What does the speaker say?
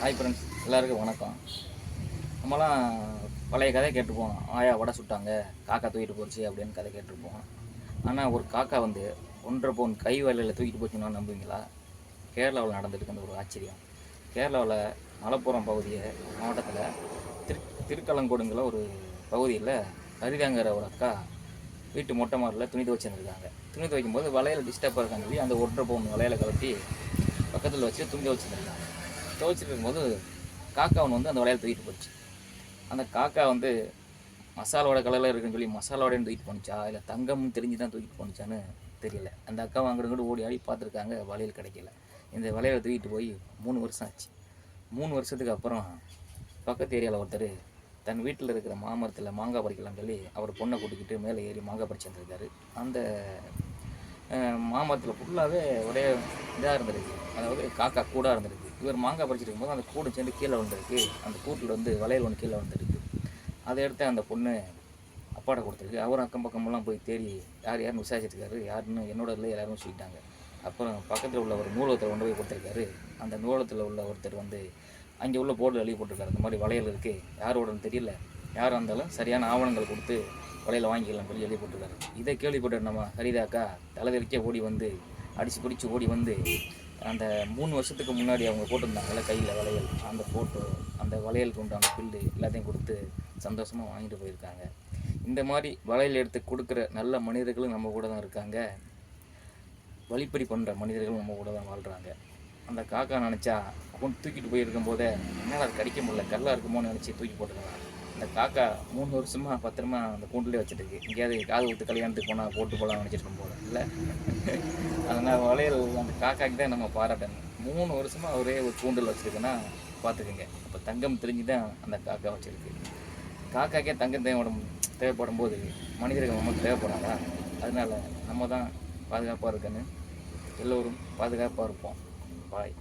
Hi friends, எல்லாருக்கும் வணக்கம். நம்மலாம் பழைய கதை கேட்டுருப்போம். ஆயா வடை சுட்டாங்க, காக்கா தூக்கிட்டு போச்சு அப்படின்னு கதை கேட்டிருப்போம். ஆனால் ஒரு காக்கா வந்து 1.5 பவுன் கை வலையில் தூக்கிட்டு போச்சுன்னா நம்புவீங்களா? கேரளாவில் நடந்துருக்கு அந்த ஒரு ஆச்சரியம். கேரளாவில் மலப்புரம் மாவட்டத்தில் திருக்கலங்கோடுங்கிற ஒரு பகுதியில் ஹரிதாங்கிற ஒரு அக்கா வீட்டு மொட்டை மாடில் துணி துவைச்சிருந்துருக்காங்க. துணி துவைக்கும்போது வலையில் டிஸ்டர்பாக இருக்காங்க சொல்லி அந்த 1.5 பவுன் வலையில் கலட்டி பக்கத்தில் வச்சு துணி துவைச்சிருந்துருக்காங்க. துவைச்சிட்டு இருக்கும்போது காக்கா ஒன்று வந்து அந்த வலையில் தூக்கிட்டு போச்சு. அந்த காக்கா வந்து மசாலோட கலரில் இருக்குன்னு சொல்லி மசாலோடன்னு தூக்கிட்டு போணுச்சா இல்லை தங்கம்னு தெரிஞ்சு தான் தூக்கிட்டு போணுச்சான்னு தெரியல. அந்த அக்கா அங்கிட்டு ஓடி ஆடி பார்த்துருக்காங்க, வலையில் கிடைக்கல. இந்த வலையில் தூக்கிட்டு போய் 3 வருஷம் ஆச்சு. 3 வருஷத்துக்கு அப்புறம் பக்கத்து ஏரியாவில் ஒருத்தர் தன் வீட்டில் இருக்கிற மாமரத்தில் மாங்காய் பறிக்கலாம்னு சொல்லி அவர் பொண்ணை கூட்டிக்கிட்டு மேலே ஏறி மாங்காய் பறிச்சு வந்துருக்காரு. அந்த மாமரத்தில் ஃபுல்லாகவே ஒரே இதாக இருந்திருக்கு, அதாவது காக்கா கூடாக இருந்திருக்கு. இவர் மாங்காய் பறிச்சிட்டு இருக்கும்போது அந்த கூடு சேர்ந்து கீழே வந்துருக்கு. அந்த கூட்டில் வந்து வளையல் ஒன்று கீழே வந்துருக்கு. அதை எடுத்து அந்த பொண்ணு அப்பாட்ட கொடுத்துருக்கு. அவரும் அக்கம் பக்கமெல்லாம் போய் தேடி யாருன்னு விசாரிச்சிருக்காரு. யாருன்னு என்னோட இல்லை எல்லாரும் சொல்லிட்டாங்க. அப்புறம் பக்கத்தில் உள்ள ஒரு நூலகத்தில் கொண்டு போய் கொடுத்துருக்காரு. அந்த நூலகத்தில் உள்ள ஒருத்தர் வந்து அங்கே உள்ள போர்டில் எழுதி போட்டிருக்காரு, இந்த மாதிரி வளையல் இருக்குது, யாரோடன்னு தெரியல, யாராக இருந்தாலும் சரியான ஆவணங்கள் கொடுத்து வலையில் வாங்கிக்கலாம் சொல்லி எழுதி போட்டிருக்காரு. இதை கேள்விப்பட்ட நம்ம ஹரிதாக்கா தலைதறிக்க ஓடி வந்து அடித்து பிடிச்சி ஓடி வந்து அந்த 3 வருஷத்துக்கு முன்னாடி அவங்க போட்டிருந்தாங்கல்ல கையில் வளையல், அந்த ஃபோட்டோ, அந்த வளையலுக்கு உண்டான பில்லு எல்லாத்தையும் கொடுத்து சந்தோஷமாக வாங்கிட்டு போயிருக்காங்க. இந்த மாதிரி வளையல் எடுத்து கொடுக்குற நல்ல மனிதர்களும் நம்ம கூட தான் இருக்காங்க. வழிப்பறி பண்ணுற மனிதர்களும் நம்ம கூட தான் வாழ்கிறாங்க. அந்த காக்கா நினச்சா கொண்டு தூக்கிட்டு போயிருக்கும் போதே என்னால் அது கடிக்க முடியல, கல்லாக இருக்குமோன்னு நினச்சி தூக்கி போட்டுக்கலாம். அந்த காக்கா 3 வருஷமாக பத்திரமா அந்த கூண்டுலேயே வச்சுருக்கு. எங்கேயாவது காது ஊற்று கல்யாணத்துக்கு போனால் போட்டு போகலாம் நினச்சிருக்கோம் போல இல்லை. அதனால் வளையல் அந்த காக்காக்கு தான் நம்ம பாராட்டணும். 3 வருஷமாக ஒரே ஒரு கூண்டில் வச்சுருக்குன்னா பார்த்துக்குங்க. அப்போ தங்கம் தெரிஞ்சு தான் அந்த காக்கா வச்சுருக்கு. காக்காக்கே தங்கம் தேவைப்படும் போது மனிதர்கள் நமக்கு தேவைப்படாதா? அதனால் நம்ம தான் பாதுகாப்பாக இருக்கணும். எல்லோரும் பாதுகாப்பாக இருப்போம். பாய்.